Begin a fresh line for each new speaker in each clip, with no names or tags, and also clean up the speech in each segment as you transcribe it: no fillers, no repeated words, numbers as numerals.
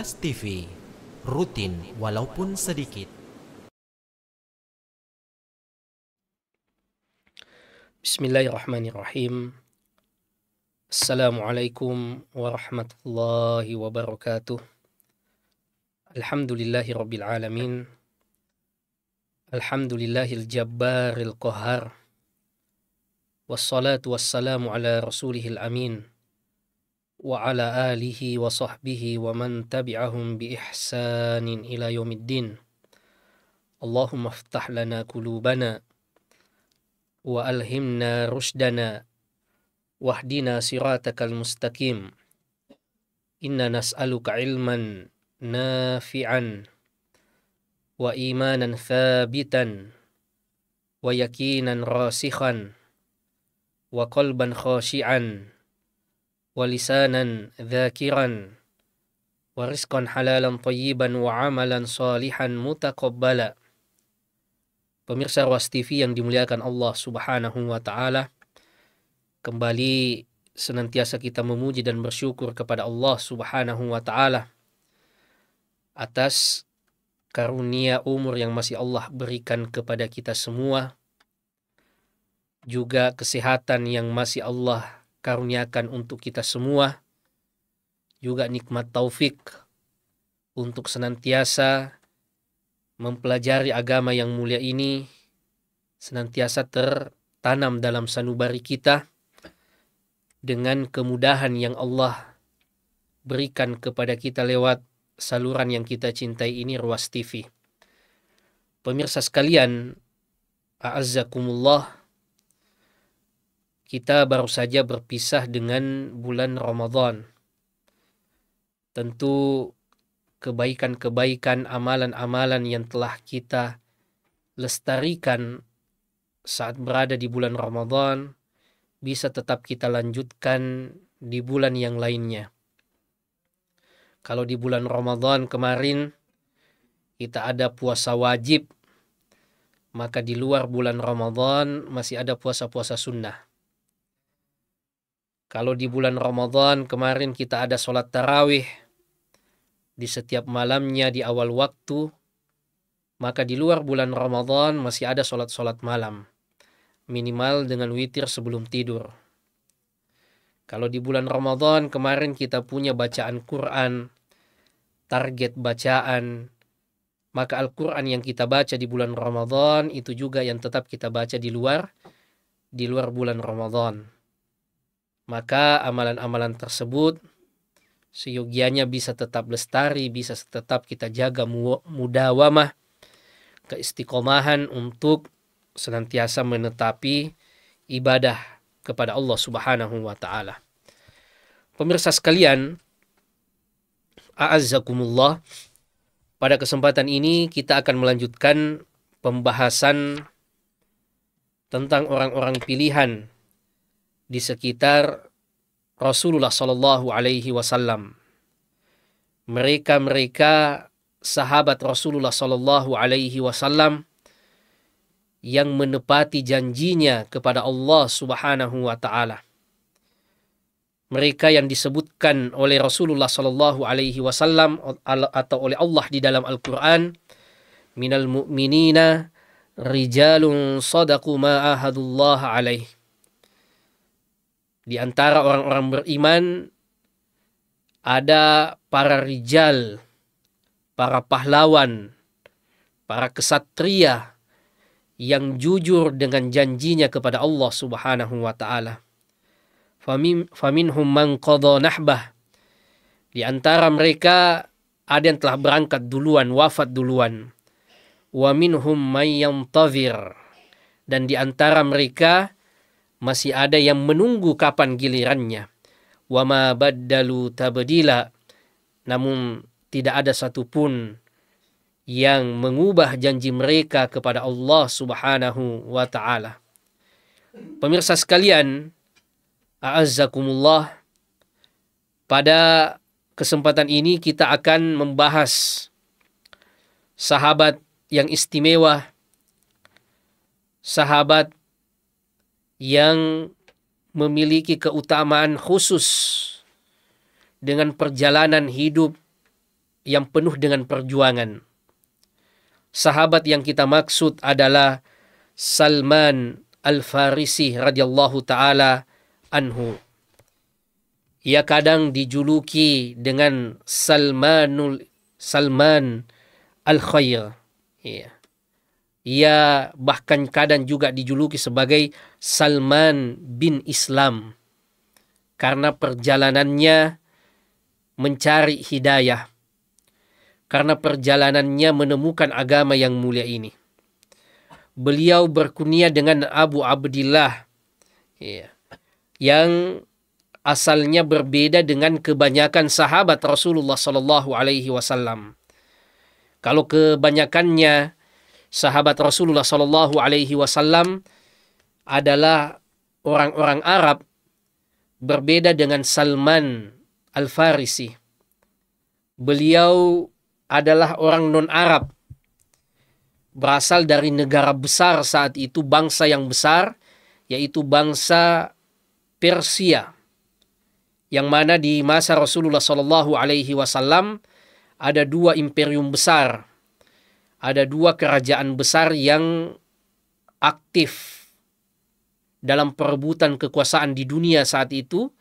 Ruas TV, rutin walaupun sedikit.
Bismillahirrahmanirrahim. Assalamualaikum warahmatullahi wabarakatuh. Alhamdulillahi rabbil alamin. Alhamdulillahil jabbaril qahhar. Wassalatu wassalamu ala rasulihil amin. Wa ala alihi wa sahbihi wa man tabi'ahum bi ihsanin ila yaumiddin. Allahumma aftah lana qulubana wa alhimna rushdana wahdina siratakal mustaqim. Inna nas'aluka ilman nafi'an wa imanan thabitan wa yakinan rasikhan wa qalban khashi'an wa lisanan dhakiran wa rizqan halalan tayyiban wa amalan salihan mutaqabbala. Pemirsa Ruas TV yang dimuliakan Allah Subhanahu wa Ta'ala, kembali senantiasa kita memuji dan bersyukur kepada Allah Subhanahu wa Ta'ala atas karunia umur yang masih Allah berikan kepada kita semua, juga kesehatan yang masih Allah karuniakan untuk kita semua, juga nikmat taufik untuk senantiasa mempelajari agama yang mulia ini, senantiasa tertanam dalam sanubari kita dengan kemudahan yang Allah berikan kepada kita lewat saluran yang kita cintai ini, Ruas TV. Pemirsa sekalian, a'azzakumullah, kita baru saja berpisah dengan bulan Ramadan. Tentu kebaikan-kebaikan, amalan-amalan yang telah kita lestarikan saat berada di bulan Ramadan bisa tetap kita lanjutkan di bulan yang lainnya. Kalau di bulan Ramadan kemarin kita ada puasa wajib, maka di luar bulan Ramadan masih ada puasa-puasa sunnah. Kalau di bulan Ramadan kemarin kita ada sholat tarawih di setiap malamnya di awal waktu, maka di luar bulan Ramadan masih ada sholat-sholat malam, minimal dengan witir sebelum tidur. Kalau di bulan Ramadan kemarin kita punya bacaan Quran, target bacaan, maka Al-Quran yang kita baca di bulan Ramadan itu juga yang tetap kita baca di luar bulan Ramadan. Maka amalan-amalan tersebut seyogianya bisa tetap lestari, bisa tetap kita jaga mudawamah, keistiqomahan untuk senantiasa menetapi ibadah kepada Allah Subhanahu wa Ta'ala. Pemirsa sekalian, a'azzakumullah, pada kesempatan ini kita akan melanjutkan pembahasan tentang orang-orang pilihan di sekitar Rasulullah Sallallahu Alaihi Wasallam. Mereka sahabat Rasulullah Sallallahu Alaihi Wasallam yang menepati janjinya kepada Allah Subhanahu Wa Taala. Mereka yang disebutkan oleh Rasulullah Sallallahu Alaihi Wasallam atau oleh Allah di dalam Al-Quran, minal mu'minina rijalun sadaqu ma ahadullah alaih. Di antara orang-orang beriman ada para rijal, para pahlawan, para kesatria yang jujur dengan janjinya kepada Allah Subhanahu wa Ta'ala. Faminhum man qadha nahbah. Di antara mereka ada yang telah berangkat duluan, wafat duluan. Wa minhum man yantazir. Dan di antara mereka masih ada yang menunggu kapan gilirannya. Wa ma baddalu tabdila. Namun tidak ada satupun yang mengubah janji mereka kepada Allah Subhanahu wa Ta'ala. Pemirsa sekalian, a'azzakumullah, pada kesempatan ini kita akan membahas sahabat yang istimewa, sahabat yang memiliki keutamaan khusus dengan perjalanan hidup yang penuh dengan perjuangan. Sahabat yang kita maksud adalah Salman Al-Farisi radhiyallahu taala anhu. Ia kadang dijuluki dengan Salman Al-Khair. Ya. Ia bahkan kadang juga dijuluki sebagai Salman bin Islam karena perjalanannya mencari hidayah, karena perjalanannya menemukan agama yang mulia ini. Beliau berkunia dengan Abu Abdillah, ya, yang asalnya berbeda dengan kebanyakan sahabat Rasulullah Sallallahu Alaihi Wasallam. Kalau kebanyakannya sahabat Rasulullah Sallallahu Alaihi Wasallam adalah orang-orang Arab, berbeda dengan Salman Al-Farisi. Beliau adalah orang non-Arab, berasal dari negara besar saat itu, bangsa yang besar, yaitu bangsa Persia, yang mana di masa Rasulullah Sallallahu Alaihi Wasallam ada dua imperium besar, ada dua kerajaan besar yang aktif dalam perebutan kekuasaan di dunia saat itu,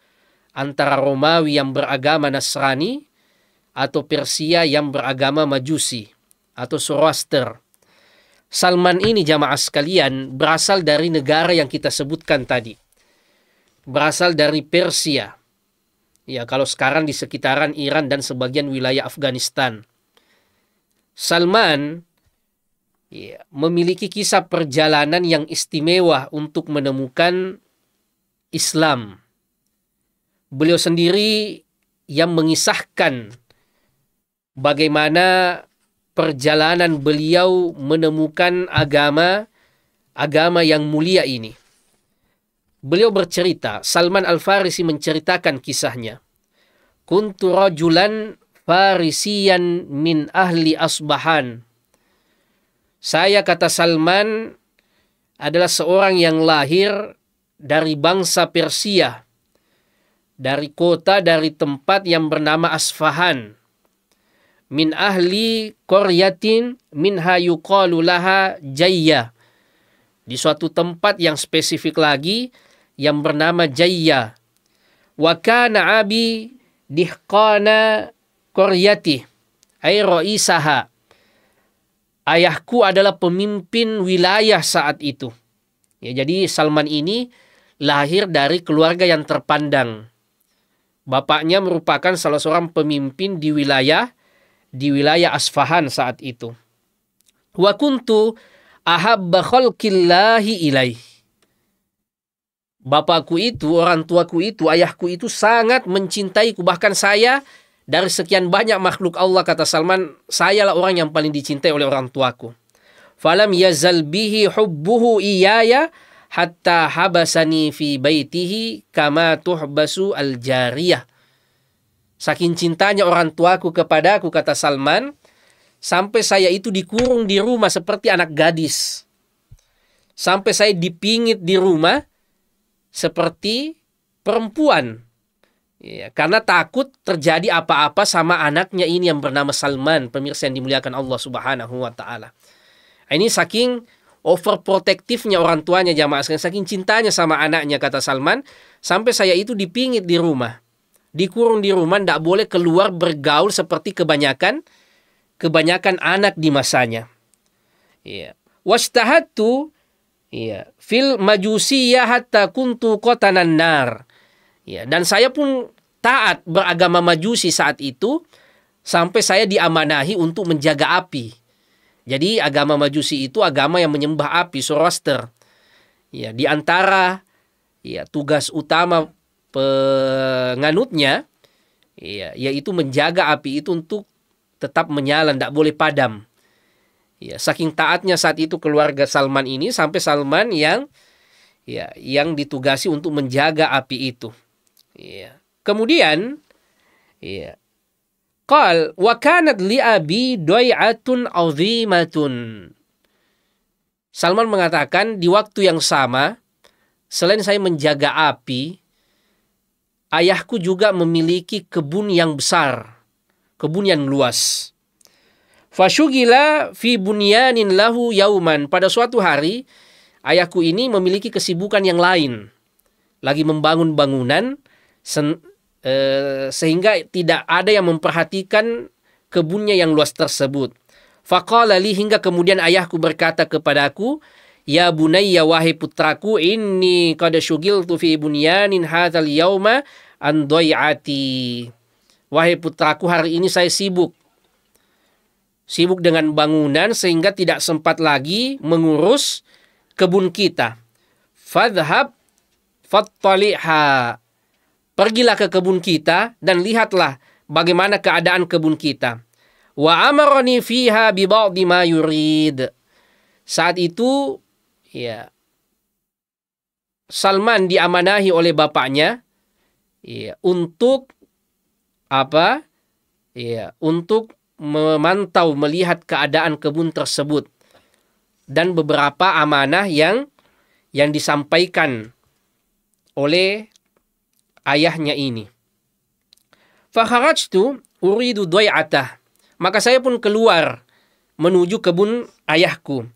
antara Romawi yang beragama Nasrani atau Persia yang beragama Majusi atau Zoroaster. Salman ini jamaah sekalian berasal dari negara yang kita sebutkan tadi. Berasal dari Persia. Ya, kalau sekarang di sekitaran Iran dan sebagian wilayah Afghanistan. Salman memiliki kisah perjalanan yang istimewa untuk menemukan Islam. Beliau sendiri yang mengisahkan bagaimana perjalanan beliau menemukan agama yang mulia ini. Beliau bercerita, Salman Al-Farisi menceritakan kisahnya. Kuntu rajulan farisiyan min ahli Asbahan. Saya, kata Salman, adalah seorang yang lahir dari bangsa Persia, dari tempat yang bernama Asfahan. Min ahli qaryatin minha yuqalu laha Jayya. Di suatu tempat yang spesifik lagi yang bernama Jayya. Wa kana abi dihqana qaryati ay ra'isaha. Ayahku adalah pemimpin wilayah saat itu. Ya, jadi Salman ini lahir dari keluarga yang terpandang. Bapaknya merupakan salah seorang pemimpin di wilayah Asfahan saat itu. Wa kuntu ahabba khalqillahi ilaih. Bapakku itu, orang tuaku itu, ayahku itu sangat mencintaiku. Bahkan saya, dari sekian banyak makhluk Allah, kata Salman, sayalah orang yang paling dicintai oleh orang tuaku. Falam yazal bihi hubbuhu iyaya hatta habasani fi baitihi kama tuhbasu al-jariyah. Saking cintanya orang tuaku kepadaku, kata Salman, sampai saya itu dikurung di rumah seperti anak gadis. Sampai saya dipingit di rumah seperti perempuan. Ya, karena takut terjadi apa-apa sama anaknya ini yang bernama Salman, pemirsa yang dimuliakan Allah Subhanahu wa taala. Ini saking overprotektifnya orang tuanya jamaah sekalian, saking cintanya sama anaknya, kata Salman, sampai saya itu dipingit di rumah. Dikurung di rumah, tidak boleh keluar bergaul seperti kebanyakan anak di masanya. Ya. Wastahatu fil majusiyah hatta kuntu qatanan nar. Ya, dan saya pun taat beragama Majusi saat itu sampai saya diamanahi untuk menjaga api. Jadi agama Majusi itu agama yang menyembah api, Zoroaster. Ya, di antara tugas utama penganutnya yaitu menjaga api itu untuk tetap menyala, tidak boleh padam. Ya, saking taatnya saat itu keluarga Salman ini sampai Salman yang ditugasi untuk menjaga api itu. Ya. Kemudian qal wa kanat li abi doy'atun azimatun. Salman mengatakan di waktu yang sama, selain saya menjaga api, ayahku juga memiliki kebun yang besar, kebun yang luas. Fasyugila fi bunyanin lahu yauman. Pada suatu hari, ayahku ini memiliki kesibukan yang lain. Lagi membangun bangunan, sehingga tidak ada yang memperhatikan kebunnya yang luas tersebut. Faqala li, hingga kemudian ayahku berkata kepadaku, ya bunayya, wahai putraku, inni qad syugiltu fi bunyanin hadzal yauma an dhai'ati. Wahai putraku, hari ini saya sibuk dengan bangunan sehingga tidak sempat lagi mengurus kebun kita. Fadhhab fattali'ha. Pergilah ke kebun kita dan lihatlah bagaimana keadaan kebun kita. Wa amarani fiha bi ba'dhi ma yurid. Saat itu ya, Salman diamanahi oleh bapaknya ya, untuk apa? Ya, untuk memantau, melihat keadaan kebun tersebut dan beberapa amanah yang disampaikan oleh ayahnya ini. Fakharajtu uridu dhai'atah. Maka saya pun keluar menuju kebun ayahku.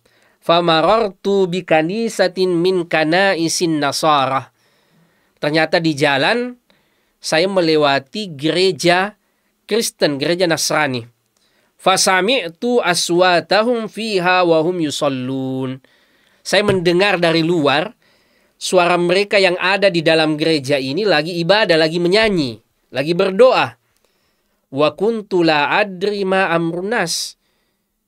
Famarartu bikanisatin min kanaisin nasara. Ternyata di jalan saya melewati gereja Kristen, gereja Nasrani. Fasami'tu aswatahum fiha wa hum yusallun. Saya mendengar dari luar suara mereka yang ada di dalam gereja ini lagi ibadah, lagi menyanyi, lagi berdoa. Wa kuntu la adri ma amrunas.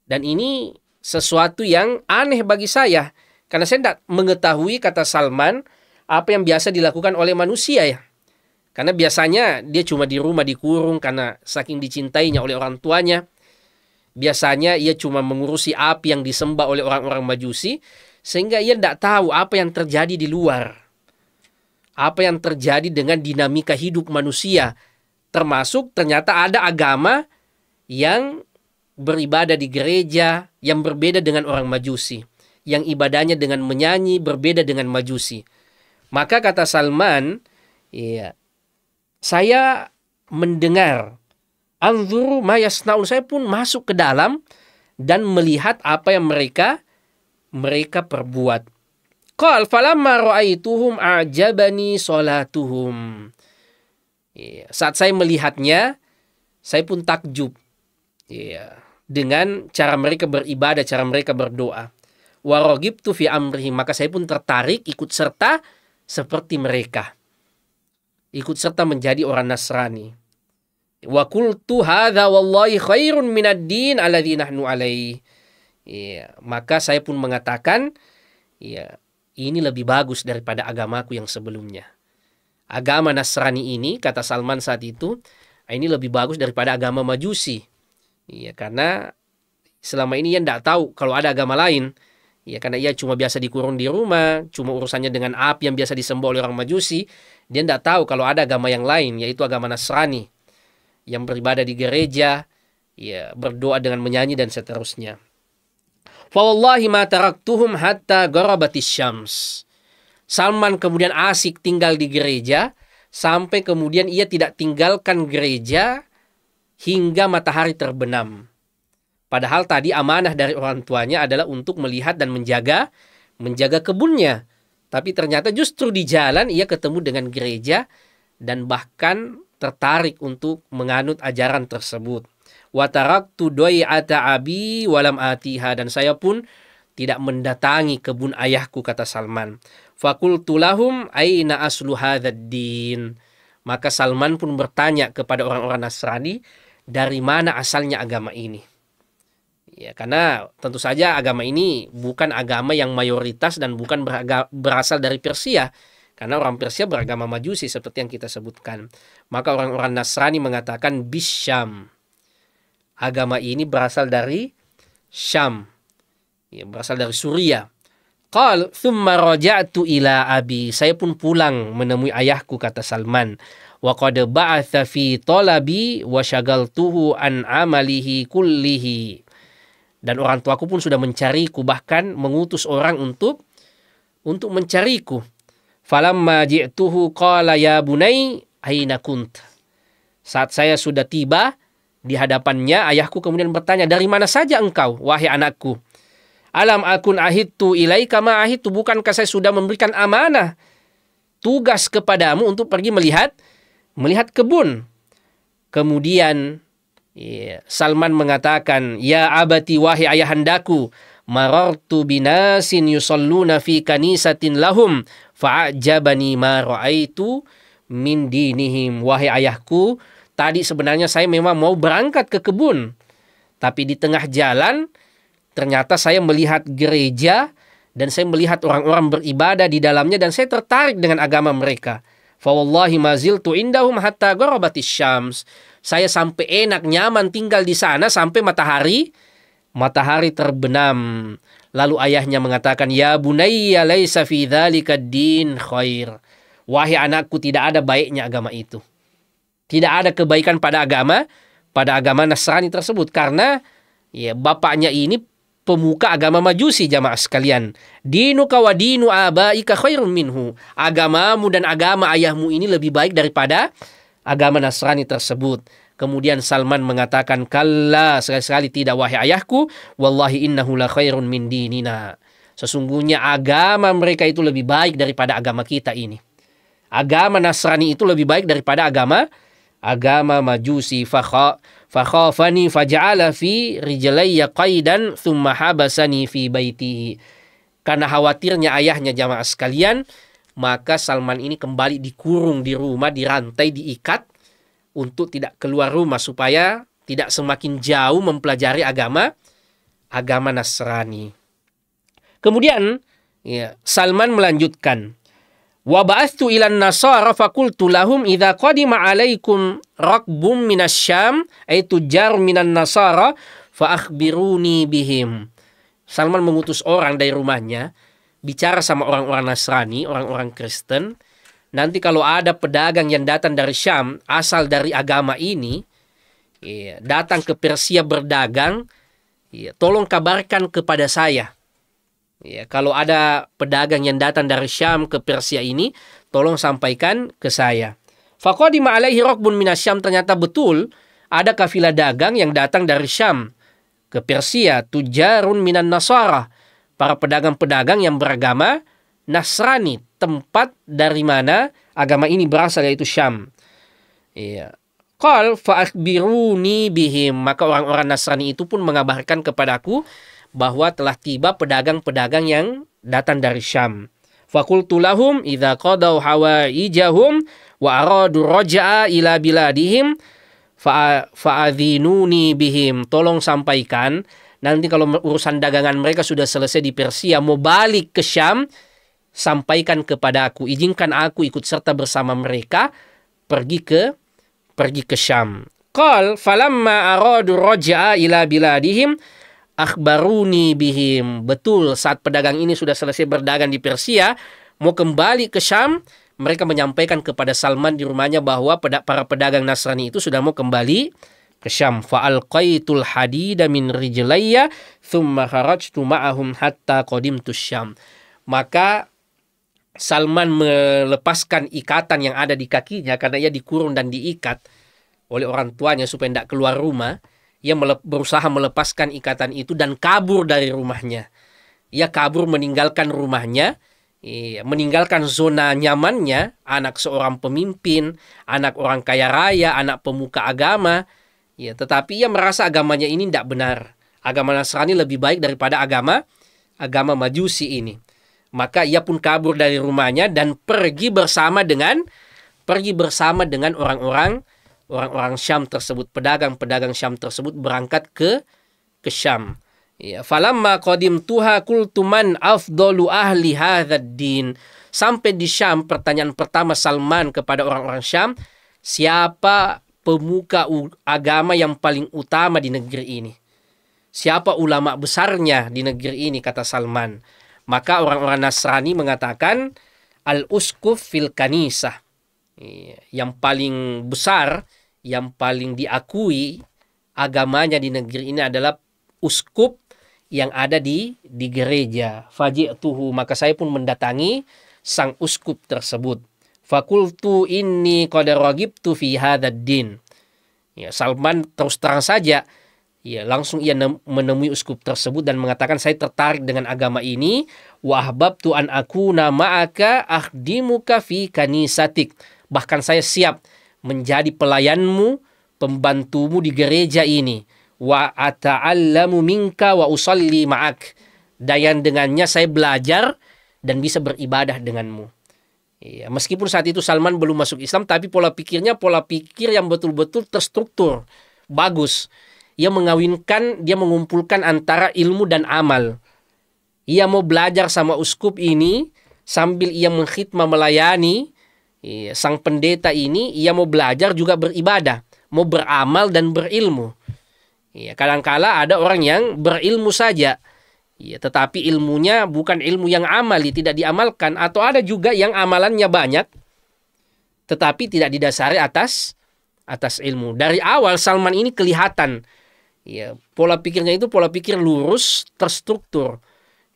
Dan ini sesuatu yang aneh bagi saya, karena saya tidak mengetahui, kata Salman, apa yang biasa dilakukan oleh manusia ya. Karena biasanya dia cuma di rumah dikurung karena saking dicintainya oleh orang tuanya. Biasanya ia cuma mengurusi api yang disembah oleh orang-orang Majusi, sehingga ia tidak tahu apa yang terjadi di luar. Apa yang terjadi dengan dinamika hidup manusia. Termasuk ternyata ada agama yang beribadah di gereja yang berbeda dengan orang Majusi. Yang ibadahnya dengan menyanyi berbeda dengan Majusi. Maka kata Salman, iya, saya mendengar, anzuru ma yasnaun, saya pun masuk ke dalam dan melihat apa yang mereka perbuat. Qal falamma ra'aituhum a'jabani salatuhum. Ya, saat saya melihatnya, saya pun takjub ya, dengan cara mereka beribadah, cara mereka berdoa. Wa ragibtu fi amrihim, maka saya pun tertarik ikut serta seperti mereka. Ikut serta menjadi orang Nasrani. Wa qultu hadza wallahi khairun minad din alladzi nahnu alaihi. Ya, maka saya pun mengatakan, ya, ini lebih bagus daripada agamaku yang sebelumnya. Agama Nasrani ini, kata Salman saat itu, ini lebih bagus daripada agama Majusi. Ya, karena selama ini ia tidak tahu kalau ada agama lain. Ya, karena ia cuma biasa dikurung di rumah, cuma urusannya dengan api yang biasa disembah oleh orang Majusi. Dia tidak tahu kalau ada agama yang lain, yaitu agama Nasrani, yang beribadah di gereja, ya, berdoa dengan menyanyi dan seterusnya. Fa wallahi ma taraktuhum hatta gharabatis syams. Salman kemudian asik tinggal di gereja sampai kemudian ia tidak tinggalkan gereja hingga matahari terbenam. Padahal tadi amanah dari orang tuanya adalah untuk melihat dan menjaga kebunnya. Tapi ternyata justru di jalan ia ketemu dengan gereja dan bahkan tertarik untuk menganut ajaran tersebut. Wa taraktu dhai'ata abi walam atiha, dan saya pun tidak mendatangi kebun ayahku, kata Salman. Faqultu lahum aina aslu hadzal din. Maka Salman pun bertanya kepada orang-orang Nasrani, dari mana asalnya agama ini? Ya, karena tentu saja agama ini bukan agama yang mayoritas dan bukan berasal dari Persia. Karena orang Persia beragama Majusi seperti yang kita sebutkan. Maka orang-orang Nasrani mengatakan bisyam. Agama ini berasal dari Syam. Ya, berasal dari Suria. Qal thumma raja'tu ila abi. Saya pun pulang menemui ayahku, kata Salman. Wa qad ba'atha fi talabi wa syagaltuhu an amalihi kullihi. Dan orang tuaku pun sudah mencariku, bahkan mengutus orang untuk mencariku. Falamma ji'tuhu qala ya bunai aina kunt. Saat saya sudah tiba Di hadapannya ayahku kemudian bertanya, dari mana saja engkau, wahai anakku? Alam akun ahidtu ilaika ma ahidtu, bukankah saya sudah memberikan amanah, tugas kepadamu untuk pergi melihat kebun. Kemudian Salman mengatakan, ya abati, wahai ayahandaku, marartu binasin yusalluna fi kanisatin lahum fa'ajabani ma ra'aitu min dinihim. Wahai ayahku, tadi sebenarnya saya memang mau berangkat ke kebun, tapi di tengah jalan ternyata saya melihat gereja dan saya melihat orang-orang beribadah di dalamnya dan saya tertarik dengan agama mereka. Fa wallahi ma ziltu indahum hatta gharabatis syams. Saya sampai enak nyaman tinggal di sana sampai matahari terbenam. Lalu ayahnya mengatakan, ya bunayya laisa fi dzalika din khair. Wahai anakku, tidak ada baiknya agama itu. Tidak ada kebaikan pada agama Nasrani tersebut, karena bapaknya ini pemuka agama Majusi, jamaah sekalian. Dinuka wa dinu abaika khairun minhu. Agamamu dan agama ayahmu ini lebih baik daripada agama Nasrani tersebut. Kemudian Salman mengatakan, kalla, sekali-sekali tidak wahai ayahku, wallahi innahu la khairun min dinina. Sesungguhnya agama mereka itu lebih baik daripada agama kita ini. Agama Nasrani itu lebih baik daripada agama Majusi. Fakhafani faja'ala fi rijlayya qaidan thumma habasani fi baitihi. Karena khawatirnya ayahnya, jamaah sekalian, maka Salman ini kembali dikurung di rumah, dirantai, diikat untuk tidak keluar rumah supaya tidak semakin jauh mempelajari agama Nasrani. Kemudian Salman melanjutkan, wa ba'athtu ilan nasara faqultu lahum idza qadima alaikum rakbum minasyam ay tujar minan nasara fa akhbiruni bihim. Salman mengutus orang dari rumahnya bicara sama orang-orang Nasrani, orang-orang Kristen, nanti kalau ada pedagang yang datang dari Syam asal dari agama ini datang ke Persia berdagang, tolong kabarkan kepada saya. Kalau ada pedagang yang datang dari Syam ke Persia ini, tolong sampaikan ke saya. Faqadima alaihi rakbun minasyam, ternyata betul ada kafilah dagang yang datang dari Syam ke Persia, tujarun minan nasara, para pedagang-pedagang yang beragama Nasrani, tempat dari mana agama ini berasal yaitu Syam. Qal fa akhbiruni bihim, maka orang-orang Nasrani itu pun mengabarkan kepadaku bahwa telah tiba pedagang-pedagang yang datang dari Syam. Faqultu lahum idza qadaw hawaijahum wa aradu raja'a ila biladihim fa'adhinuni bihim. Tolong sampaikan, nanti kalau urusan dagangan mereka sudah selesai di Persia, mau balik ke Syam, sampaikan kepada aku, izinkan aku ikut serta bersama mereka pergi ke Syam. Qal falamma aradu raja'a ila biladihim akhbaruni bihim. Betul, saat pedagang ini sudah selesai berdagang di Persia, mau kembali ke Syam, mereka menyampaikan kepada Salman di rumahnya bahwa para pedagang Nasrani itu sudah mau kembali ke Syam. Fa'alqaitul hadida min rijlayya thumma kharajtu ma'ahum hatta qadimtu Syam. Maka Salman melepaskan ikatan yang ada di kakinya karena ia dikurung dan diikat oleh orang tuanya supaya tidak keluar rumah. Ia berusaha melepaskan ikatan itu dan kabur dari rumahnya. Ia kabur meninggalkan rumahnya, meninggalkan zona nyamannya, anak seorang pemimpin, anak orang kaya raya, anak pemuka agama. Tetapi ia merasa agamanya ini tidak benar. Agama Nasrani lebih baik daripada agama Majusi ini. Maka ia pun kabur dari rumahnya dan pergi bersama dengan orang-orang Syam tersebut, pedagang-pedagang Syam tersebut berangkat ke Syam. Falamma qadimtuha qultu man afdalu ahli hadzal din. Sampai di Syam, pertanyaan pertama Salman kepada orang-orang Syam, siapa pemuka agama yang paling utama di negeri ini? Siapa ulama besarnya di negeri ini, kata Salman. Maka orang-orang Nasrani mengatakan al-uskuf fil kanisah. Yang paling besar, yang paling diakui agamanya di negeri ini adalah uskup yang ada di gereja. Faji'tuhu, maka saya pun mendatangi sang uskup tersebut. Fakultu inni qad ragibtu fi hadzal din. Ya, Salman terus terang saja, ya langsung ia menemui uskup tersebut dan mengatakan, saya tertarik dengan agama ini. Wa ahbabtu an akuna ma'aka akhdimuka fi kanisatik. Bahkan saya siap menjadi pelayanmu, pembantumu di gereja ini. Wa ata'allamu minka wa usalli ma'ak. Dan dengannya saya belajar dan bisa beribadah denganmu. Ya, meskipun saat itu Salman belum masuk Islam, tapi pola pikirnya pola pikir yang betul-betul terstruktur, bagus. Ia mengumpulkan antara ilmu dan amal. Ia mau belajar sama uskup ini sambil ia mengkhidmah melayani sang pendeta ini. Ia mau belajar juga beribadah, mau beramal dan berilmu. Kadang-kala ada orang yang berilmu saja, tetapi ilmunya bukan ilmu yang amali, tidak diamalkan. Atau ada juga yang amalannya banyak, tetapi tidak didasari atas ilmu. Dari awal Salman ini kelihatan, pola pikirnya itu pola pikir lurus, terstruktur.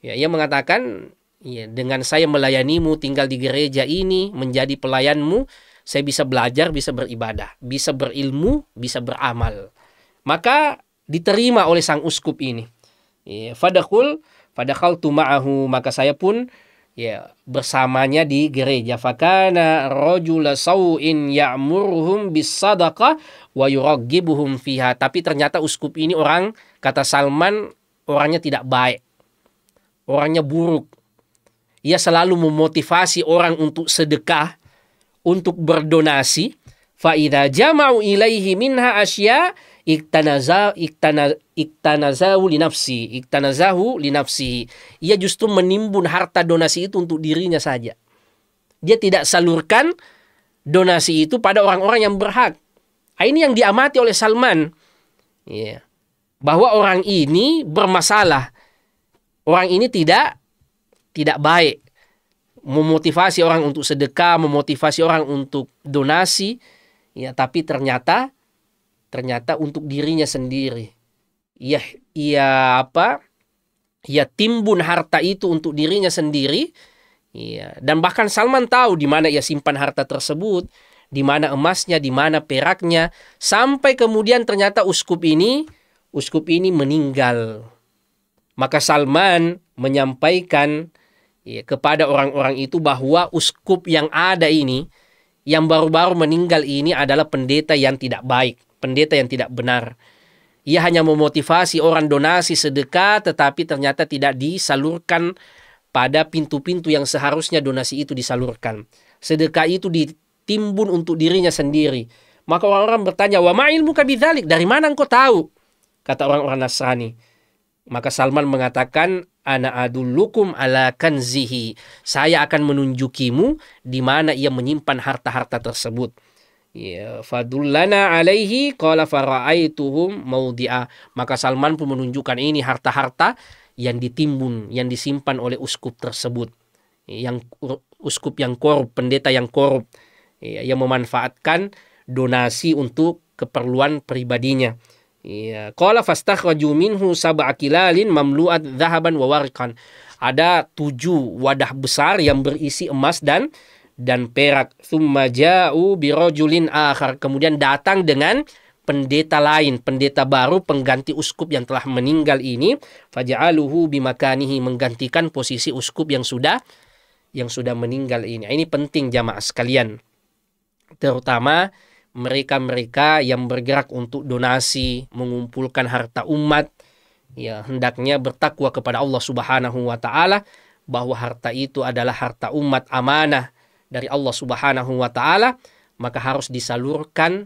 Ia mengatakan, dengan saya melayanimu, tinggal di gereja ini, menjadi pelayanmu, saya bisa belajar, bisa beribadah, bisa berilmu, bisa beramal. Maka diterima oleh sang uskup ini. Fadakhaltu ma'ahu, maka saya pun bersamanya di gereja. Fakana rajula sau'in ya'muruhum bisadaqah wa yuraggibuhum fiha. Tapi ternyata uskup ini orang, kata Salman, orangnya tidak baik, orangnya buruk. Ia selalu memotivasi orang untuk sedekah, untuk berdonasi. Fa idza jama'u ilaihi minha asya iktanazahu li nafsi. Ia justru menimbun harta donasi itu untuk dirinya saja. Dia tidak salurkan donasi itu pada orang-orang yang berhak. Ini yang diamati oleh Salman. Bahwa orang ini bermasalah. Orang ini tidak baik. Memotivasi orang untuk sedekah, memotivasi orang untuk donasi, tapi ternyata untuk dirinya sendiri. Ia timbun harta itu untuk dirinya sendiri. Dan bahkan Salman tahu di mana ia simpan harta tersebut, di mana emasnya, di mana peraknya, sampai kemudian ternyata uskup ini meninggal. Maka Salman menyampaikan kepada orang-orang itu bahwa uskup yang ada ini, yang baru-baru meninggal ini adalah pendeta yang tidak baik, pendeta yang tidak benar. Ia hanya memotivasi orang donasi sedekah, tetapi ternyata tidak disalurkan pada pintu-pintu yang seharusnya donasi itu disalurkan. Sedekah itu ditimbun untuk dirinya sendiri. Maka orang-orang bertanya, wa ma ilmuka bidzalik, dari mana engkau tahu? Kata orang-orang Nasrani. Maka Salman mengatakan, ana adullukum ala kanzihi. Saya akan menunjukimu di mana ia menyimpan harta-harta tersebut. Fadullana alaihi qala fara'aituhum maudi'a. Maka Salman pun menunjukkan ini harta-harta yang ditimbun, yang disimpan oleh uskup tersebut. Yang uskup yang korup, pendeta yang korup, yang memanfaatkan donasi untuk keperluan pribadinya. Qala fastakhraju minhu sab'a kilalin mamlu'at dhahaban wa warqan. Ada 7 wadah besar yang berisi emas dan perak. Tsumma ja'u birajulin akhar. Kemudian datang dengan pendeta lain, pendeta baru pengganti uskup yang telah meninggal ini. Faja'aluhu bimakanihi, menggantikan posisi uskup yang sudah meninggal ini. Ini penting jamaah sekalian. Terutama mereka-mereka yang bergerak untuk donasi, mengumpulkan harta umat, hendaknya bertakwa kepada Allah Subhanahu wa taala bahwa harta itu adalah harta umat, amanah dari Allah Subhanahu wa taala, maka harus disalurkan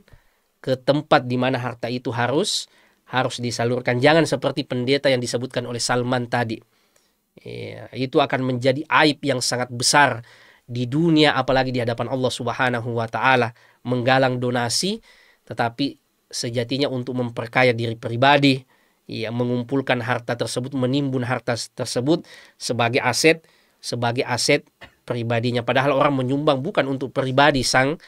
ke tempat di mana harta itu harus disalurkan. Jangan seperti pendeta yang disebutkan oleh Salman tadi. Itu akan menjadi aib yang sangat besar di dunia, apalagi di hadapan Allah Subhanahu wa taala. Menggalang donasi tetapi sejatinya untuk memperkaya diri pribadi, mengumpulkan harta tersebut, menimbun harta tersebut sebagai aset pribadinya. Padahal orang menyumbang bukan untuk pribadi sang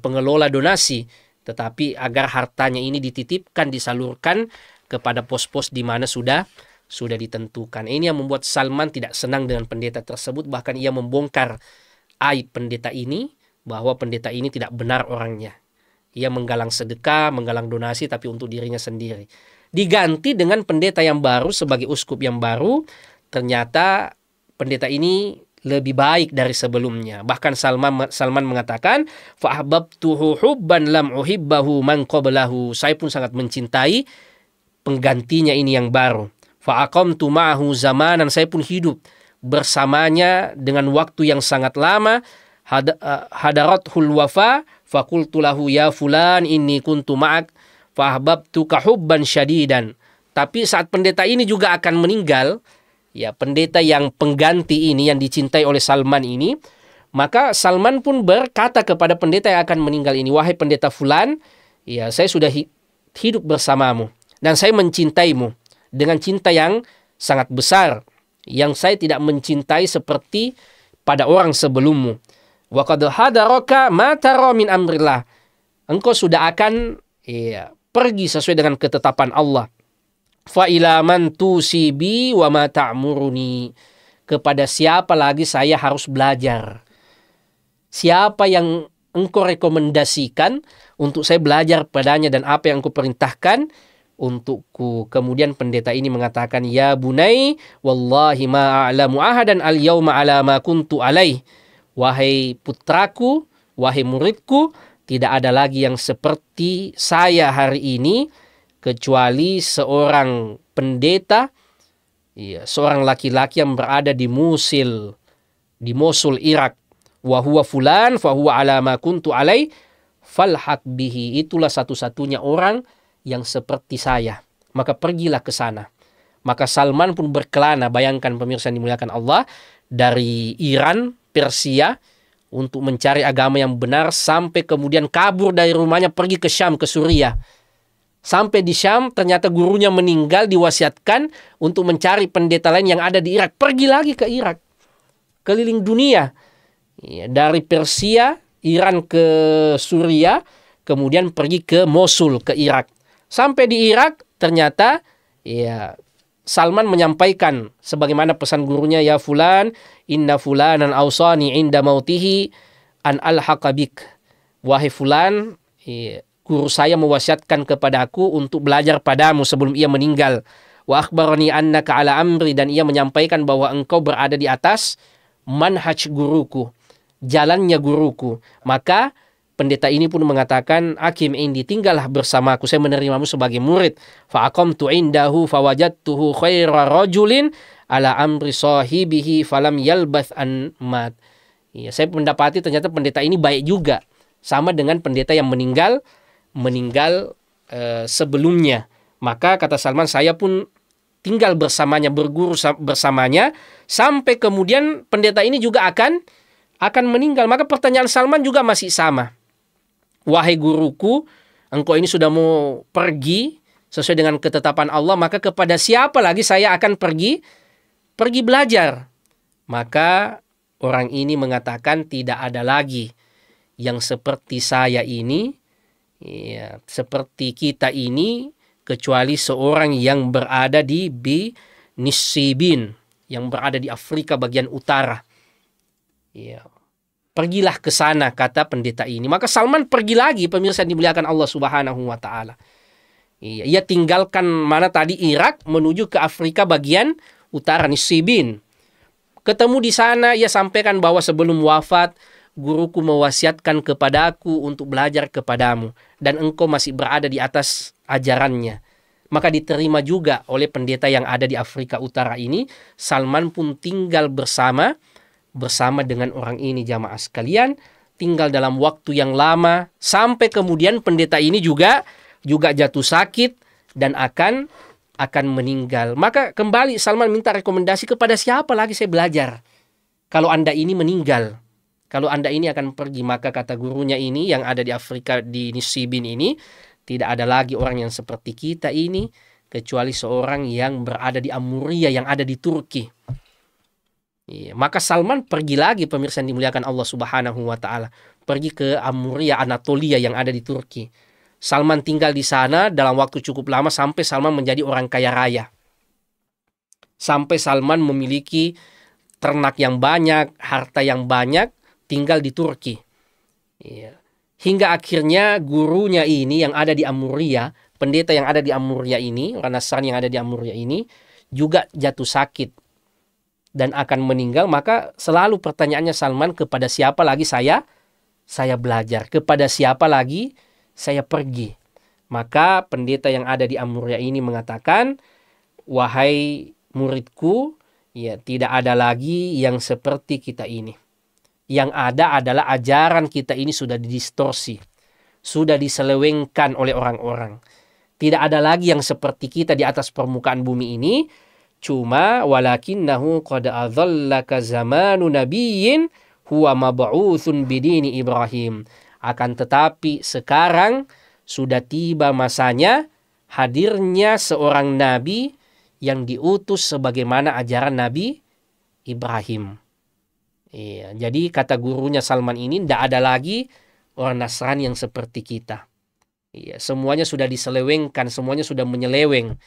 pengelola donasi, tetapi agar hartanya ini dititipkan, disalurkan kepada pos-pos di mana sudah ditentukan. Ini yang membuat Salman tidak senang dengan pendeta tersebut. Bahkan ia membongkar aib pendeta ini, bahwa pendeta ini tidak benar orangnya. Ia menggalang sedekah, menggalang donasi tapi untuk dirinya sendiri. Diganti dengan pendeta yang baru sebagai uskup yang baru. Ternyata pendeta ini lebih baik dari sebelumnya. Bahkan Salman mengatakan, "Fa'ahbabtuhu hubban lam uhibbahu man qablahu." Saya pun sangat mencintai penggantinya ini yang baru. Fa'aqamtu ma'ahu zamanan. Saya pun hidup bersamanya dengan waktu yang sangat lama. Hadarathul wafa faqultu lahu ya fulan inni kuntu ma'ak fa'ahbabtuka hubban syadidan. Tapi saat pendeta ini juga akan meninggal, ya pendeta yang pengganti ini yang dicintai oleh Salman ini, maka Salman pun berkata kepada pendeta yang akan meninggal ini, "Wahai pendeta fulan, ya saya sudah hidup bersamamu dan saya mencintaimu dengan cinta yang sangat besar yang saya tidak mencintai seperti pada orang sebelummu. Wa qad hadaraka ma tara min amrillah." Engkau sudah akan pergi sesuai dengan ketetapan Allah. Fa ila man tusibi wa ma ta'muruni. Kepada siapa lagi saya harus belajar? Siapa yang engkau rekomendasikan untuk saya belajar padanya dan apa yang engkau perintahkan untukku? Kemudian pendeta ini mengatakan, "Ya bunai, wallahi ma a'lamu ahadan al-yawma ala ma kuntu alaih." Wahai putraku, wahai muridku, tidak ada lagi yang seperti saya hari ini kecuali seorang pendeta, seorang laki-laki yang berada di Mosul, Irak. Wa huwa fulan fa huwa ala ma kuntu alai falhaq bihi. Itulah satu-satunya orang yang seperti saya. Maka pergilah ke sana. Maka Salman pun berkelana, bayangkan pemirsa yang dimuliakan Allah, dari Iran, Persia, untuk mencari agama yang benar, sampai kemudian kabur dari rumahnya pergi ke Syam, ke Suriah. Sampai di Syam ternyata gurunya meninggal, diwasiatkan untuk mencari pendeta lain yang ada di Irak. Pergi lagi ke Irak, keliling dunia, dari Persia, Iran ke Suriah, kemudian pergi ke Mosul, ke Irak. Sampai di Irak ternyata Salman menyampaikan sebagaimana pesan gurunya, "Ya fulan, inna fulanan awsani inda mautihi an alhaqa bik." Wahai fulan, guru saya mewasiatkan kepadaku untuk belajar padamu sebelum ia meninggal. Wa akhbarani annaka ala amri, dan ia menyampaikan bahwa engkau berada di atas manhaj guruku, jalannya guruku. Maka pendeta ini pun mengatakan, "Akim indi, tinggallah bersamaku, saya menerimamu sebagai murid." Fa aqamtu indahu fawajadtuhu khaira rajulin ala amri sahibihi falam yalbath an mat. Saya mendapati ternyata pendeta ini baik juga, sama dengan pendeta yang meninggal sebelumnya. Maka kata Salman, saya pun tinggal bersamanya, berguru bersamanya, sampai kemudian pendeta ini juga akan meninggal. Maka pertanyaan Salman juga masih sama. "Wahai guruku, engkau ini sudah mau pergi sesuai dengan ketetapan Allah, maka kepada siapa lagi saya akan pergi belajar?" Maka orang ini mengatakan, "Tidak ada lagi yang seperti saya ini, seperti kita ini, kecuali seorang yang berada di Nisibin, yang berada di Afrika bagian utara." Pergilah ke sana, kata pendeta ini. Maka Salman pergi lagi, pemirsa yang dimuliakan Allah Subhanahu wa taala. Ia tinggalkan mana tadi, Irak, menuju ke Afrika bagian utara, Nisibin. Ketemu di sana, ia sampaikan bahwa sebelum wafat, guruku mewasiatkan kepadaku untuk belajar kepadamu, dan engkau masih berada di atas ajarannya. Maka diterima juga oleh pendeta yang ada di Afrika Utara ini. Salman pun tinggal bersama dengan orang ini, jamaah sekalian, tinggal dalam waktu yang lama, sampai kemudian pendeta ini juga jatuh sakit dan akan meninggal. Maka kembali Salman minta rekomendasi, kepada siapa lagi saya belajar kalau Anda ini meninggal, kalau Anda ini akan pergi. Maka kata gurunya ini yang ada di Afrika, di Nisibin ini, tidak ada lagi orang yang seperti kita ini, kecuali seorang yang berada di Amuria, yang ada di Turki. Maka Salman pergi lagi, pemirsa yang dimuliakan Allah Subhanahu wa taala, pergi ke Amuria, Anatolia yang ada di Turki. Salman tinggal di sana dalam waktu cukup lama, sampai Salman menjadi orang kaya raya. Sampai Salman memiliki ternak yang banyak, harta yang banyak, tinggal di Turki. hingga akhirnya gurunya ini yang ada di Amuria, pendeta yang ada di Amuria ini, orang Nasrani yang ada di Amuria ini juga jatuh sakit dan akan meninggal. Maka selalu pertanyaannya Salman, kepada siapa lagi saya belajar, kepada siapa lagi saya pergi. Maka pendeta yang ada di Amuria ini mengatakan, wahai muridku, ya tidak ada lagi yang seperti kita ini. Yang ada adalah ajaran kita ini sudah didistorsi, sudah diselewengkan oleh orang-orang. Tidak ada lagi yang seperti kita di atas permukaan bumi ini. Cuma walakinnahu qad adzallaka zamanu nabiyyin huwa mab'utsun bidini Ibrahim. Akan tetapi sekarang sudah tiba masanya hadirnya seorang nabi yang diutus sebagaimana ajaran Nabi Ibrahim. Iya, jadi kata gurunya Salman ini, tidak ada lagi orang Nasrani yang seperti kita. Iya, semuanya sudah diselewengkan, semuanya sudah menyeleweng.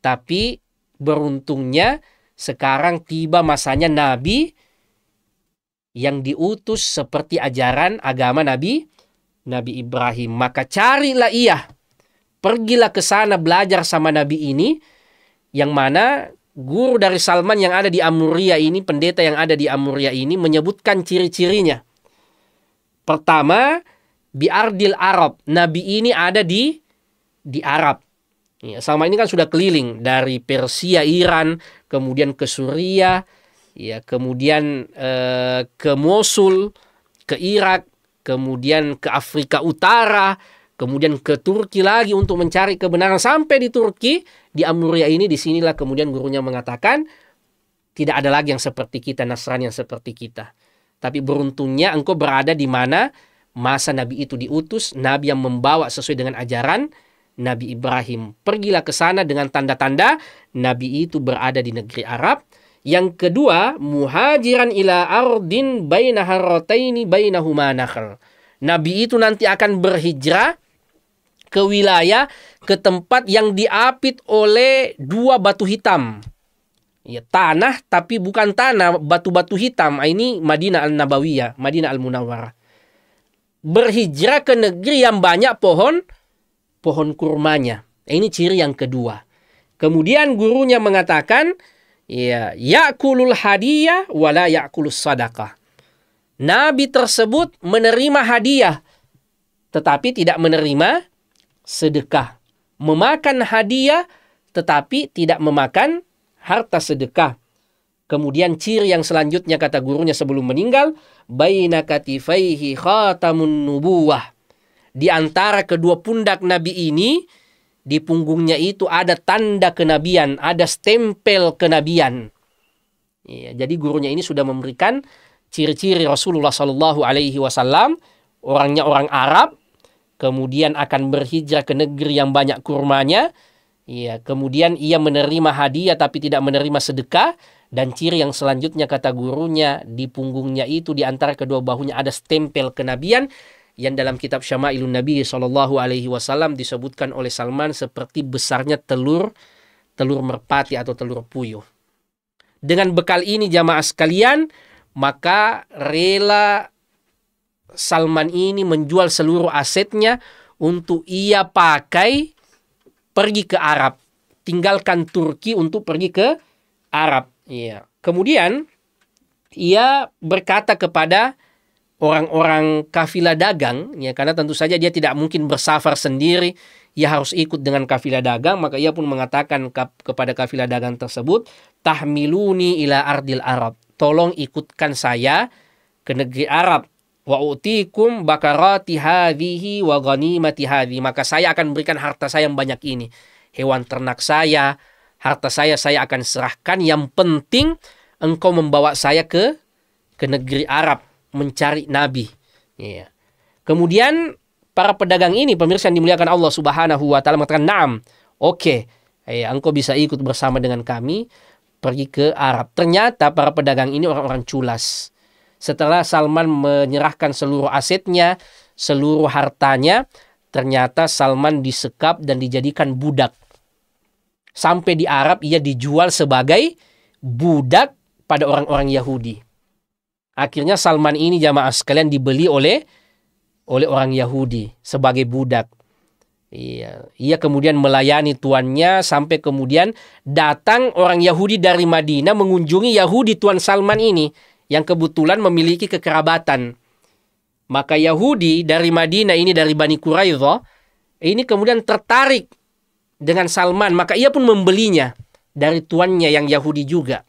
Tapi beruntungnya sekarang tiba masanya Nabi yang diutus seperti ajaran agama Nabi Ibrahim. Maka carilah ia, pergilah ke sana belajar sama Nabi ini, yang mana guru dari Salman yang ada di Amuria ini, pendeta yang ada di Amuria ini menyebutkan ciri-cirinya. Pertama, biardil Arab. Nabi ini ada di Arab. Ya, Salman ini kan sudah keliling dari Persia, Iran, kemudian ke Suria, ya, kemudian ke Mosul, ke Irak, kemudian ke Afrika Utara, kemudian ke Turki lagi untuk mencari kebenaran. Sampai di Turki, di Amuria ini, disinilah kemudian gurunya mengatakan, tidak ada lagi yang seperti kita, Nasrani yang seperti kita. Tapi beruntungnya engkau berada di mana masa Nabi itu diutus, Nabi yang membawa sesuai dengan ajaran Nabi Ibrahim. Pergilah ke sana dengan tanda-tanda Nabi itu berada di negeri Arab. Yang kedua, muhajiran ila ardin baina harrataini bainahuma nakhl. Nabi itu nanti akan berhijrah ke wilayah, ke tempat yang diapit oleh dua batu hitam. Ya, tanah tapi bukan tanah, batu-batu hitam. Ini Madinah Al-Nabawiyah, Madinah Al-Munawwarah. Berhijrah ke negeri yang banyak pohon kurmanya. Ini ciri yang kedua. Kemudian gurunya mengatakan, ya, ya'kulul hadiyah wala ya'kulus sadaqah. Nabi tersebut menerima hadiah tetapi tidak menerima sedekah. Memakan hadiah tetapi tidak memakan harta sedekah. Kemudian ciri yang selanjutnya kata gurunya sebelum meninggal, baina katifaihi khatamun nubuwah. Di antara kedua pundak Nabi ini, di punggungnya itu ada tanda kenabian, ada stempel kenabian. Ya, jadi gurunya ini sudah memberikan ciri-ciri Rasulullah Shallallahu Alaihi Wasallam, orangnya orang Arab, kemudian akan berhijrah ke negeri yang banyak kurmanya. Ya, kemudian ia menerima hadiah tapi tidak menerima sedekah. Dan ciri yang selanjutnya kata gurunya, di punggungnya itu di antara kedua bahunya ada stempel kenabian yang dalam kitab Syama'ilun Nabi Shallallahu Alaihi Wasallam disebutkan oleh Salman seperti besarnya telur merpati atau telur puyuh. Dengan bekal ini jamaah sekalian, maka rela Salman ini menjual seluruh asetnya untuk ia pakai pergi ke Arab, tinggalkan Turki untuk pergi ke Arab. Iya. Kemudian ia berkata kepada orang-orang kafilah dagang, ya, karena tentu saja dia tidak mungkin bersafar sendiri, ia harus ikut dengan kafilah dagang. Maka ia pun mengatakan kepada kafilah dagang tersebut, tahmiluni ila ardil Arab, tolong ikutkan saya ke negeri Arab. Wa utikum bakarati hadhihi wa ghanimati hadhi, maka saya akan berikan harta saya yang banyak ini, hewan ternak saya, harta saya akan serahkan. Yang penting engkau membawa saya ke negeri Arab mencari Nabi. Ya. Kemudian para pedagang ini, pemirsa yang dimuliakan Allah Subhanahu wa taala, mengatakan, "Na'am, oke. Engkau bisa ikut bersama dengan kami pergi ke Arab." Ternyata para pedagang ini orang-orang culas. Setelah Salman menyerahkan seluruh asetnya, seluruh hartanya, ternyata Salman disekap dan dijadikan budak. Sampai di Arab ia dijual sebagai budak pada orang-orang Yahudi. Akhirnya Salman ini jamaah sekalian dibeli oleh oleh orang Yahudi sebagai budak. Ia kemudian melayani tuannya sampai kemudian datang orang Yahudi dari Madinah mengunjungi Yahudi Tuan Salman ini yang kebetulan memiliki kekerabatan. Maka Yahudi dari Madinah ini, dari Bani Quraidah, ini kemudian tertarik dengan Salman, maka ia pun membelinya dari tuannya yang Yahudi juga.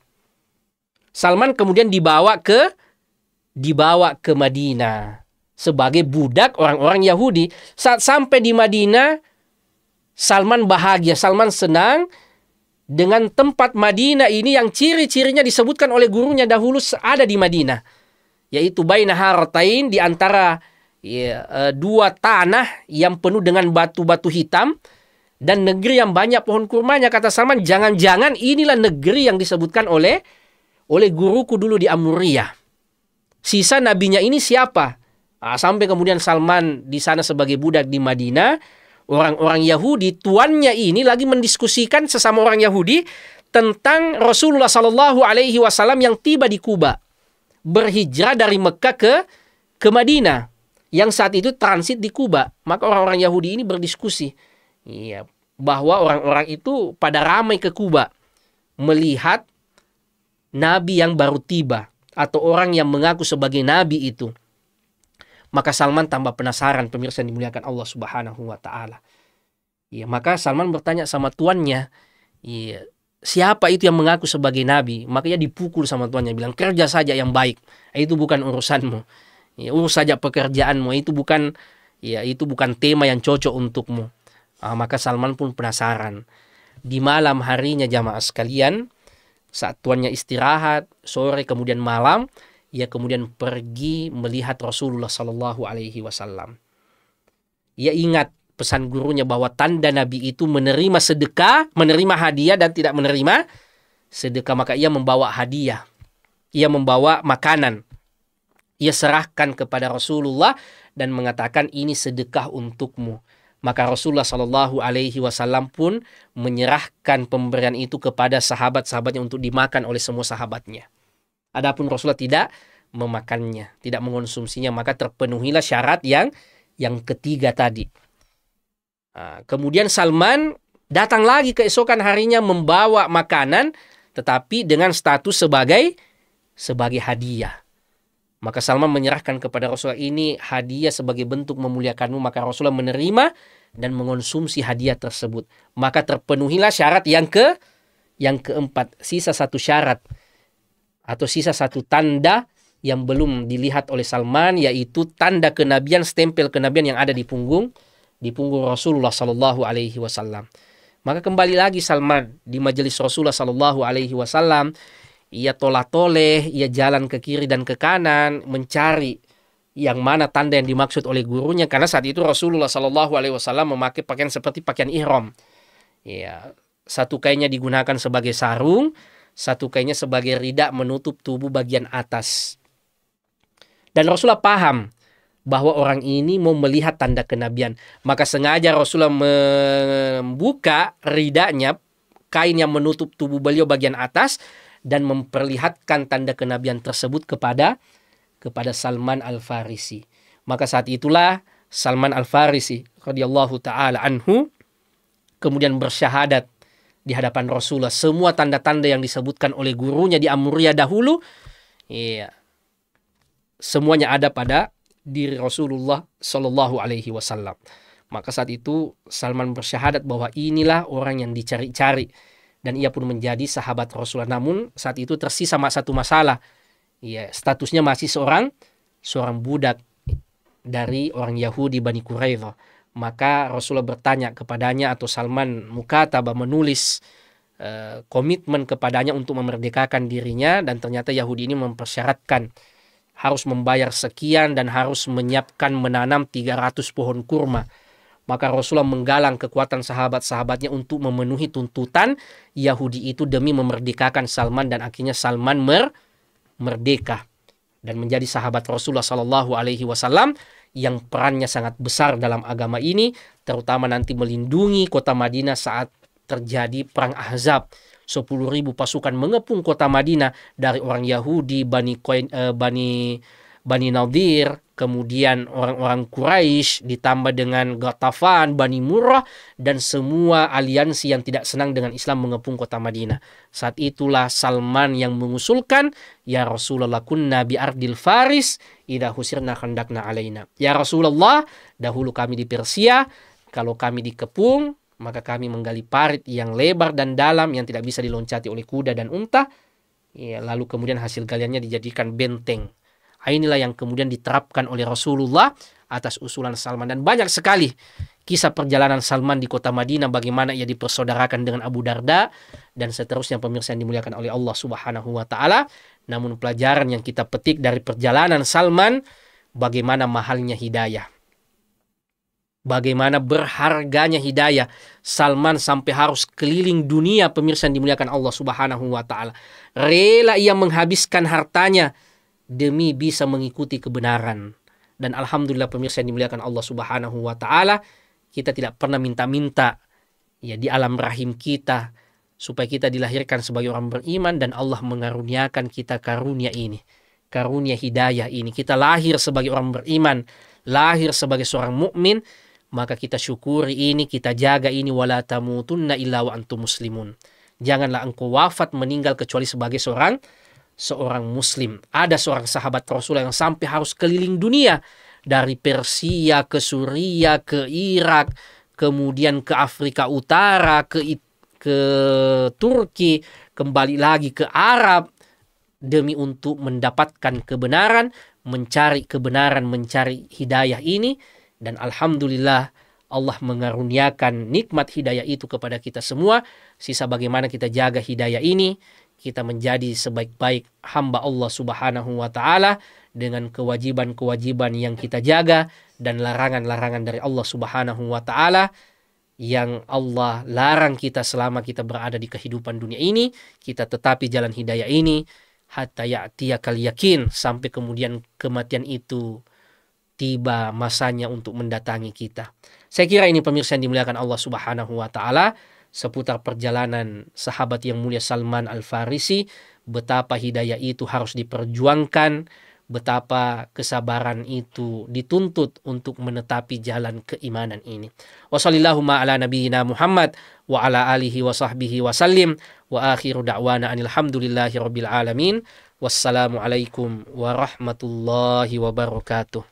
Salman kemudian dibawa ke Madinah sebagai budak orang-orang Yahudi. Saat sampai di Madinah, Salman bahagia, Salman senang dengan tempat Madinah ini yang ciri-cirinya disebutkan oleh gurunya dahulu ada di Madinah, yaitu baina haratain, di antara dua tanah yang penuh dengan batu-batu hitam dan negeri yang banyak pohon kurmanya. Kata Salman, jangan-jangan inilah negeri yang disebutkan oleh guruku dulu di Amuriyah. Sisa nabinya ini siapa? Sampai kemudian Salman di sana sebagai budak di Madinah, orang-orang Yahudi, tuannya ini lagi mendiskusikan sesama orang Yahudi tentang Rasulullah Shallallahu Alaihi Wasallam yang tiba di Kuba, berhijrah dari Mekah ke Madinah, yang saat itu transit di Kuba. Maka orang-orang Yahudi ini berdiskusi, bahwa orang-orang itu pada ramai ke Kuba melihat nabi yang baru tiba atau orang yang mengaku sebagai nabi itu. Maka Salman tambah penasaran, pemirsa yang dimuliakan Allah Subhanahu wa taala. Maka Salman bertanya sama tuannya, siapa itu yang mengaku sebagai nabi? Maka ia dipukul sama tuannya, bilang, kerja saja yang baik, itu bukan urusanmu. Urus saja pekerjaanmu, itu bukan tema yang cocok untukmu. Maka Salman pun penasaran. Di malam harinya jamaah sekalian, saat tuannya istirahat, sore kemudian malam, ia kemudian pergi melihat Rasulullah Sallallahu Alaihi Wasallam. Ia ingat pesan gurunya bahwa tanda Nabi itu menerima sedekah, menerima hadiah dan tidak menerima sedekah. Maka ia membawa hadiah, ia membawa makanan, ia serahkan kepada Rasulullah dan mengatakan, ini sedekah untukmu. Maka Rasulullah Sallallahu Alaihi Wasallam pun menyerahkan pemberian itu kepada sahabat-sahabatnya untuk dimakan oleh semua sahabatnya. Adapun Rasulullah tidak memakannya, tidak mengonsumsinya, maka terpenuhilah syarat yang ketiga tadi. Kemudian Salman datang lagi keesokan harinya membawa makanan, tetapi dengan status sebagai hadiah. Maka Salman menyerahkan kepada Rasulullah, ini hadiah sebagai bentuk memuliakanmu. Maka Rasulullah menerima dan mengonsumsi hadiah tersebut. Maka terpenuhilah syarat yang keempat. Sisa satu syarat atau sisa satu tanda yang belum dilihat oleh Salman, yaitu tanda kenabian, stempel kenabian yang ada di punggung Rasulullah Sallallahu Alaihi Wasallam. Maka kembali lagi Salman di majelis Rasulullah Sallallahu Alaihi Wasallam. Ia toleh-toleh, ia jalan ke kiri dan ke kanan mencari yang mana tanda yang dimaksud oleh gurunya, karena saat itu Rasulullah Sallallahu Alaihi Wasallam memakai pakaian seperti pakaian ihram. Satu kainnya digunakan sebagai sarung, satu kainnya sebagai rida menutup tubuh bagian atas. Dan Rasulullah paham bahwa orang ini mau melihat tanda kenabian. Maka sengaja Rasulullah membuka ridanya, kain yang menutup tubuh beliau bagian atas, dan memperlihatkan tanda kenabian tersebut kepada Salman Al-Farisi. Maka saat itulah Salman Al-Farisi radhiyallahu ta'ala anhu kemudian bersyahadat di hadapan Rasulullah. Semua tanda-tanda yang disebutkan oleh gurunya di Amuriyah dahulu, semuanya ada pada diri Rasulullah Sallallahu Alaihi Wasallam. Maka saat itu Salman bersyahadat bahwa inilah orang yang dicari-cari, dan ia pun menjadi sahabat Rasulullah. Namun saat itu tersisa satu masalah. Statusnya masih seorang budak dari orang Yahudi Bani Quraidah. Maka Rasulullah bertanya kepadanya, atau Salman mukataba menulis komitmen kepadanya untuk memerdekakan dirinya, dan ternyata Yahudi ini mempersyaratkan harus membayar sekian dan harus menyiapkan menanam 300 pohon kurma. Maka Rasulullah menggalang kekuatan sahabat-sahabatnya untuk memenuhi tuntutan Yahudi itu demi memerdekakan Salman, dan akhirnya Salman merdeka dan menjadi sahabat Rasulullah Sallallahu Alaihi Wasallam yang perannya sangat besar dalam agama ini, terutama nanti melindungi kota Madinah saat terjadi perang Ahzab. 10.000 pasukan mengepung kota Madinah dari orang Yahudi, Bani Nadir, kemudian orang-orang Quraisy, ditambah dengan Ghatafan, Bani Murrah, dan semua aliansi yang tidak senang dengan Islam mengepung kota Madinah. Saat itulah Salman yang mengusulkan, ya Rasulullah kunna bi ardil Faris, idza husirna khandakna alaina. Ya Rasulullah, dahulu kami di Persia, kalau kami dikepung, maka kami menggali parit yang lebar dan dalam yang tidak bisa diloncati oleh kuda dan unta. Ya, lalu kemudian hasil galiannya dijadikan benteng. Inilah yang kemudian diterapkan oleh Rasulullah atas usulan Salman. Dan banyak sekali kisah perjalanan Salman di kota Madinah, bagaimana ia dipersaudarakan dengan Abu Darda, dan seterusnya pemirsa yang dimuliakan oleh Allah Subhanahu wa Ta'ala. Namun pelajaran yang kita petik dari perjalanan Salman, bagaimana mahalnya hidayah, bagaimana berharganya hidayah. Salman sampai harus keliling dunia, pemirsa yang dimuliakan Allah Subhanahu wa Ta'ala. Rela ia menghabiskan hartanya demi bisa mengikuti kebenaran. Dan alhamdulillah pemirsa yang dimuliakan Allah Subhanahu wa Ta'ala, kita tidak pernah minta-minta ya di alam rahim kita supaya kita dilahirkan sebagai orang beriman, dan Allah mengaruniakan kita karunia ini, karunia hidayah ini. Kita lahir sebagai orang beriman, lahir sebagai seorang mukmin, maka kita syukuri ini, kita jaga ini. Wala tamutunna illa wa antum muslimun. Janganlah engkau wafat meninggal kecuali sebagai seorang muslim. Ada seorang sahabat Rasulullah yang sampai harus keliling dunia, dari Persia ke Suria, ke Irak, kemudian ke Afrika Utara, ke Turki, kembali lagi ke Arab, demi untuk mendapatkan kebenaran, mencari kebenaran, mencari hidayah ini. Dan alhamdulillah Allah mengaruniakan nikmat hidayah itu kepada kita semua. Sisa bagaimana kita jaga hidayah ini, kita menjadi sebaik-baik hamba Allah Subhanahu wa Ta'ala dengan kewajiban-kewajiban yang kita jaga dan larangan-larangan dari Allah Subhanahu wa Ta'ala yang Allah larang kita selama kita berada di kehidupan dunia ini. Kita tetapi jalan hidayah ini hatta ya'tiyakal yakin, sampai kemudian kematian itu tiba masanya untuk mendatangi kita. Saya kira ini pemirsa yang dimuliakan Allah Subhanahu wa Ta'ala seputar perjalanan sahabat yang mulia Salman Al-Farisi, betapa hidayah itu harus diperjuangkan, betapa kesabaran itu dituntut untuk menetapi jalan keimanan ini. Wassallallahu ala nabiyyina Muhammad wa ala alihi wa sahbihi wa sallim, wa akhiru da'wana anil hamdulillahi rabbil alamin. Wassalamualaikum warahmatullahi wabarakatuh.